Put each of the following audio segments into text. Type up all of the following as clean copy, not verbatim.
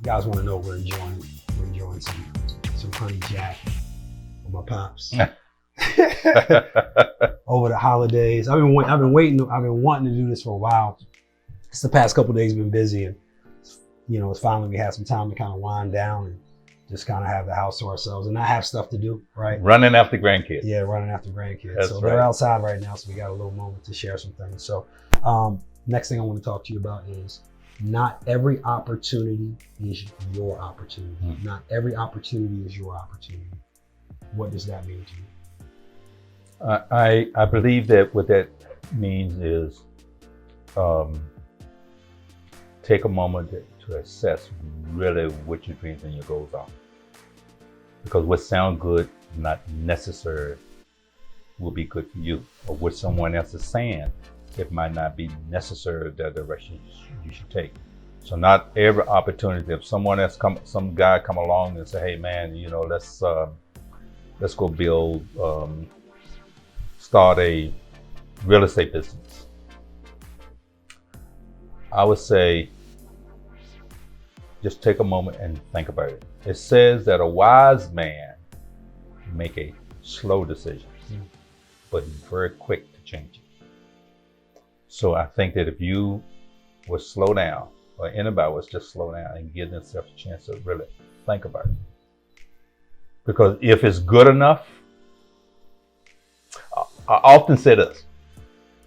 guys want to know we're enjoying some honey jack with my pops. Over the holidays. I've been wanting to do this for a while. It's the past couple of days been busy, and it's finally we had some time to kind of wind down and just kind of have the house to ourselves and not have stuff to do, right? Running after grandkids. Yeah, running after grandkids. That's so right. They're outside right now, so we got a little moment to share some things. So next thing I want to talk to you about is not every opportunity is your opportunity. Mm-hmm. Not every opportunity is your opportunity. What does that mean to you? I believe that what that means is take a moment to assess really what your dreams and your goals are. Because what sounds good, not necessarily will be good for you. Or what someone else is saying, it might not be necessarily the direction you should take. So not every opportunity, if some guy come along and say, hey man, let's go start a real estate business. I would say, just take a moment and think about it. It says that a wise man make a slow decision, but he's very quick to change it. So I think that if you would slow down, or anybody was just slow down and give themselves a chance to really think about it. Because if it's good enough, I often say this,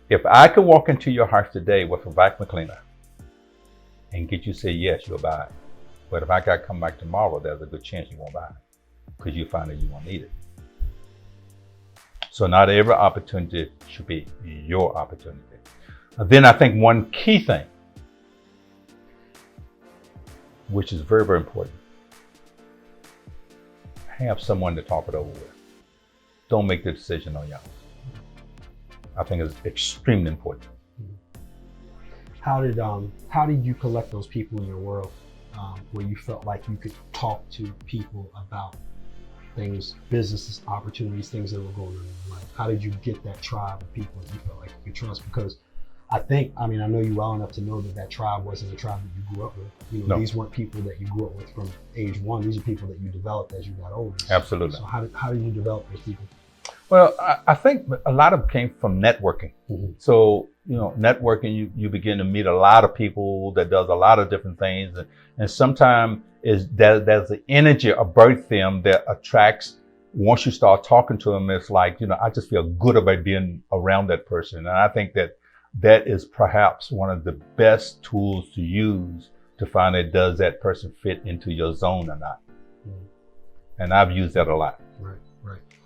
if I could walk into your house today with a vacuum cleaner and get you to say yes, you'll buy it. But if I got to come back tomorrow, there's a good chance you won't buy it because you find that you won't need it. So not every opportunity should be your opportunity. Then I think one key thing, which is very, very important, have someone to talk it over with. Don't make the decision on your own. I think it's extremely important. How did you collect those people in your world where you felt like you could talk to people about things, businesses, opportunities, things that were going on in your life? How did you get that tribe of people that you felt like you could trust? Because I know you well enough to know that tribe wasn't a tribe that you grew up with. No. These weren't people that you grew up with from age one. These are people that you developed as you got older. Absolutely. So how did you develop those people? Well, I think a lot of it came from networking. Mm-hmm. So, networking, you begin to meet a lot of people that does a lot of different things. And sometimes there's the energy about them that attracts. Once you start talking to them, it's like, I just feel good about being around that person. And I think that is perhaps one of the best tools to use to find out, does that person fit into your zone or not? Mm-hmm. And I've used that a lot. Right.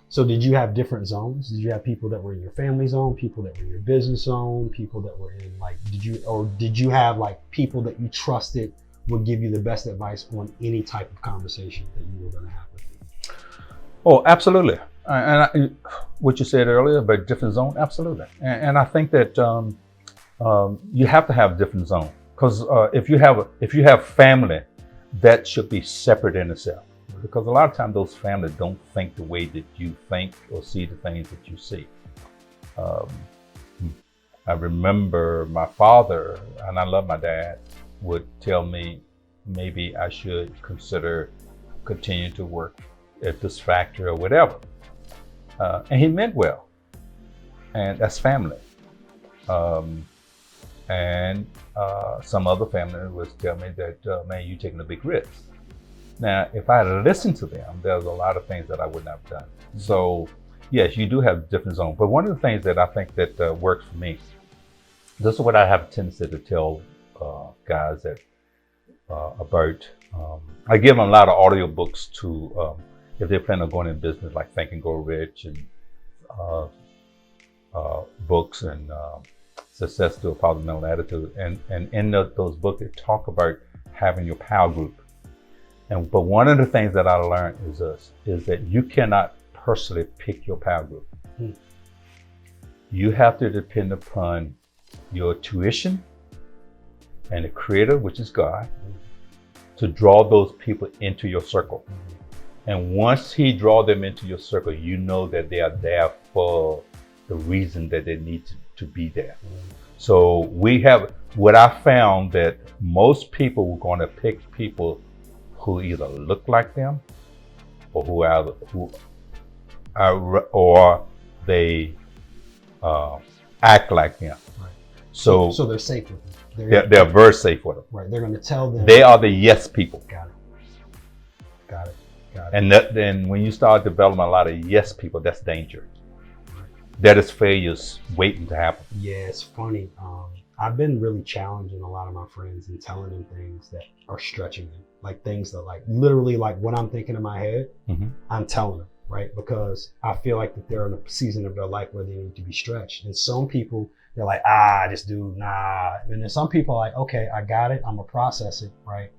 So did you have different zones? Did you have people that were in your family zone, people that were in your business zone, people that were in did you have people that you trusted would give you the best advice on any type of conversation that you were going to have with them? Oh, absolutely. And what you said earlier about different zone, absolutely. And I think that you have to have different zone, because if you have family, that should be separate in itself. Because a lot of times those families don't think the way that you think or see the things that you see. I remember my father, and I love my dad, would tell me maybe I should consider continuing to work at this factory or whatever. And he meant well. And that's family. And some other family would tell me that, man, you're taking a big risk. Now, if I had listened to them, there's a lot of things that I wouldn't have done. Mm-hmm. So, yes, you do have different zones. But one of the things that I think that works for me, this is what I have a tendency to tell guys that about. I give them a lot of audio books to, if they plan on going in business, like Think and Grow Rich, and books and Success Through a Positive Mental Attitude. And in those books, they talk about having your power group. But one of the things that I learned is that you cannot personally pick your power group. Mm. You have to depend upon your tuition and the Creator, which is God, to draw those people into your circle. Mm-hmm. And once He draws them into your circle, you know that they are there for the reason that they need to be there. Mm-hmm. So what I found that most people were going to pick people who either look like them or or they act like them. Right. So they're safe with them. They're very safe with them. Right. They're going to tell them. They are the yes people. Got it. And then when you start developing a lot of yes people, that's danger. Right. That is failures waiting to happen. Yeah, it's funny. I've been really challenging a lot of my friends and telling them things that are stretching them, like things that like literally like what I'm thinking in my head, I'm telling them, right? Because I feel like that they're in a season of their life where they need to be stretched. And some people, they're like, this dude, nah. And then some people are like, okay, I got it. I'm gonna process it, right?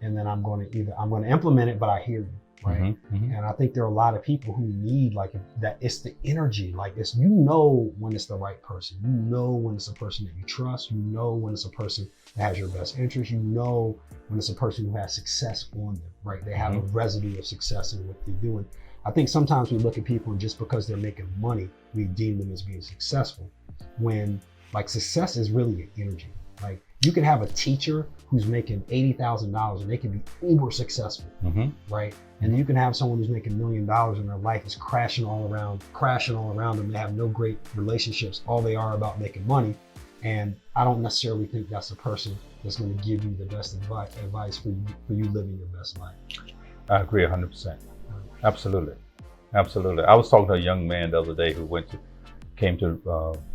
And then I'm going to implement it, but I hear you, right? And I think there are a lot of people who need like that. It's the energy, like it's, when it's the right person, when it's a person that you trust, when it's a person that has your best interest, when it's a person who has success on them, right? They have a residue of success in what they're doing. I think sometimes we look at people and just because they're making money, we deem them as being successful, when like success is really an energy. Like you can have a teacher who's making $80,000 and they can be uber successful, right? And you can have someone who's making $1 million and their life is crashing all around them. They have no great relationships. All they are about making money. And I don't necessarily think that's the person that's going to give you the best advice for you living your best life. I agree 100%. Absolutely. I was talking to a young man the other day who came to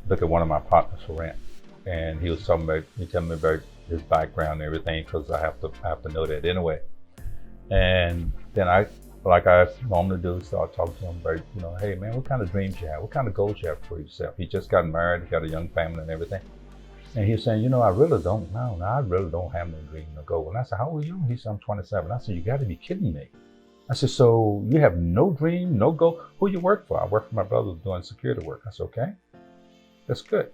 look at one of my partners for rent. And he was telling me about his background and everything, because I have to know that anyway. And then I normally do, start talking to him about, hey man, what kind of dreams you have? What kind of goals you have for yourself? He just got married, he got a young family and everything. And he was saying, I really don't know. I really don't have no dream, no goal. And I said, how old are you? He said, I'm 27. I said, you got to be kidding me. I said, so you have no dream, no goal? Who you work for? I work for my brother doing security work. I said, okay, that's good.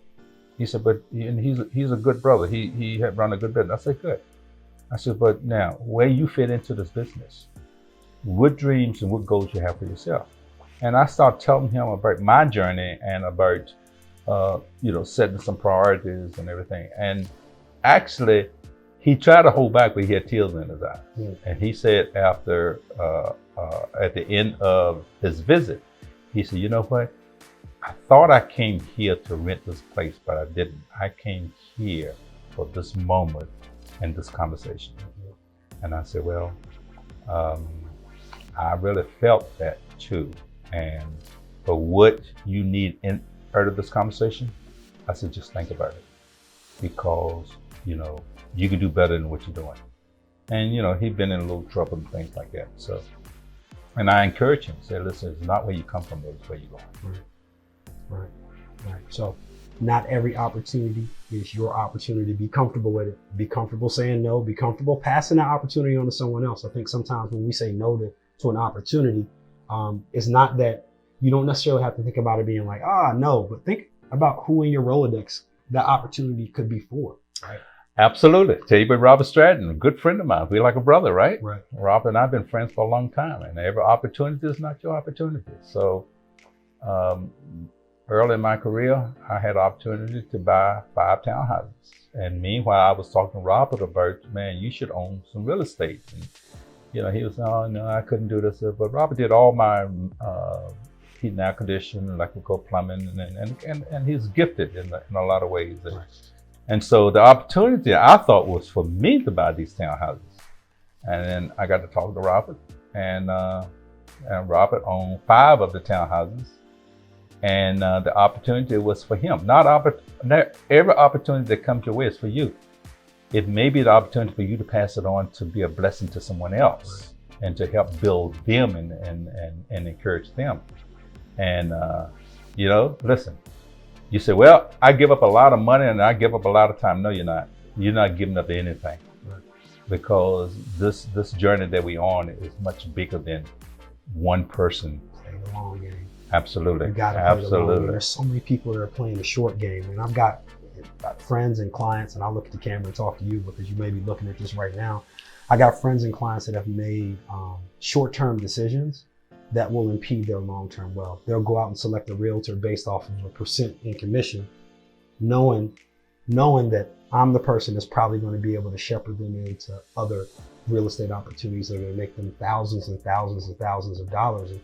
He said, but he's a good brother. He had run a good business. I said, good. I said, but now where you fit into this business, what dreams and what goals you have for yourself? And I started telling him about my journey and about, setting some priorities and everything. And actually, he tried to hold back, but he had tears in his eyes. And he said after, at the end of his visit, he said, you know what? I thought I came here to rent this place, but I didn't. I came here for this moment and this conversation. And I said, well, I really felt that too. But what you need out of this conversation, I said, just think about it. Because, you can do better than what you're doing. And, he'd been in a little trouble and things like that. So, and I encourage him, say, listen, it's not where you come from, it's where you're going. Right. So not every opportunity is your opportunity. Be comfortable with it. Be comfortable saying no. Be comfortable passing that opportunity on to someone else. I think sometimes when we say no to an opportunity, it's not that you don't necessarily have to think about it being like, no, but think about who in your Rolodex that opportunity could be for. Right. Absolutely. Tell you about Robert Stratton, a good friend of mine. We're like a brother, right? Right. Robert and I have been friends for a long time, and every opportunity is not your opportunity. So, early in my career, I had the opportunity to buy 5 townhouses. And meanwhile, I was talking to Robert about, man, you should own some real estate. And, he was, oh, no, I couldn't do this. But Robert did all my heating, air conditioning, electrical, plumbing, and he's gifted in a lot of ways. And so the opportunity I thought was for me to buy these townhouses. And then I got to talk to Robert, and Robert owned 5 of the townhouses. And the opportunity was for him. Not every opportunity that comes your way is for you. It may be the opportunity for you to pass it on to be a blessing to someone else and to help build them and encourage them. And, listen, you say, well, I give up a lot of money and I give up a lot of time. No, you're not. You're not giving up anything. Because this journey that we're on is much bigger than one person. Play the long game. Absolutely. You gotta play the long game. There's so many people that are playing the short game, and I've got friends and clients, and I'll look at the camera and talk to you because you may be looking at this right now. I got friends and clients that have made short-term decisions that will impede their long-term wealth. They'll go out and select a realtor based off of a percent in commission, knowing that I'm the person that's probably going to be able to shepherd them into other real estate opportunities that are going to make them thousands and thousands and thousands of dollars. And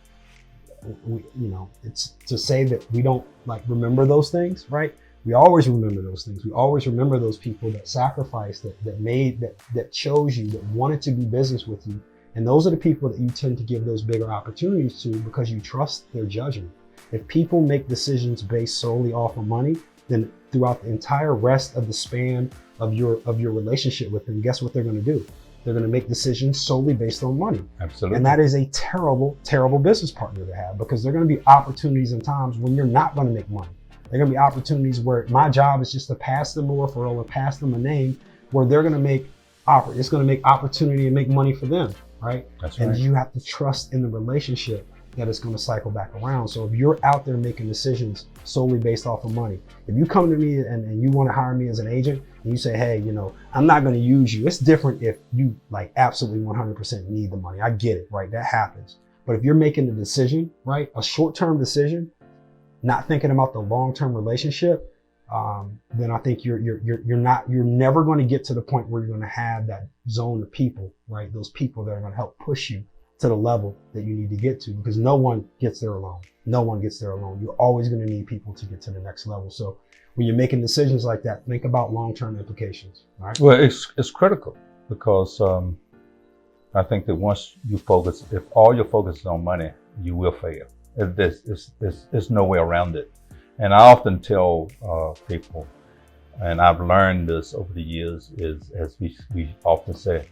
we, you know, it's to say that we don't like remember those things, right? We always remember those things. We always remember those people that sacrificed, that chose you, that wanted to do business with you. And those are the people that you tend to give those bigger opportunities to because you trust their judgment. If people make decisions based solely off of money, then throughout the entire rest of the span of your relationship with them, guess what they're going to do? They're going to make decisions solely based on money. Absolutely. And that is a terrible, terrible business partner to have, because there are going to be opportunities and times when you're not going to make money. There are going to be opportunities where my job is just to pass them a referral or pass them a name where they're going to make it's going to make opportunity and make money for them, right? That's and right. you have to trust in the relationship that it's going to cycle back around. So if you're out there making decisions solely based off of money, if you come to me and you want to hire me as an agent and you say, hey, you know, I'm not going to use you. It's different if you like absolutely 100% need the money. I get it, right? That happens. But if you're making a decision, right, a short-term decision, not thinking about the long-term relationship, then I think you're never going to get to the point where you're going to have that zone of people, right? Those people that are going to help push you to the level that you need to get to, because no one gets there alone. No one gets there alone. You're always going to need people to get to the next level. So when you're making decisions like that, think about long-term implications. All right? Well, it's critical because I think that once you focus, if all your focus is on money, you will fail. There's no way around it. And I often tell people, and I've learned this over the years, is as we often say,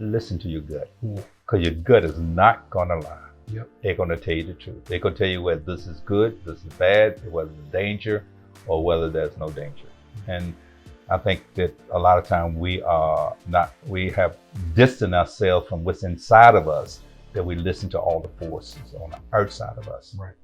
listen to your gut. Because your gut is not going to lie. Yep. They're going to tell you the truth. They're going to tell you whether this is good, this is bad, whether it's danger, or whether there's no danger. And I think that a lot of time we have distanced ourselves from what's inside of us, that we listen to all the forces on the outside of us. Right.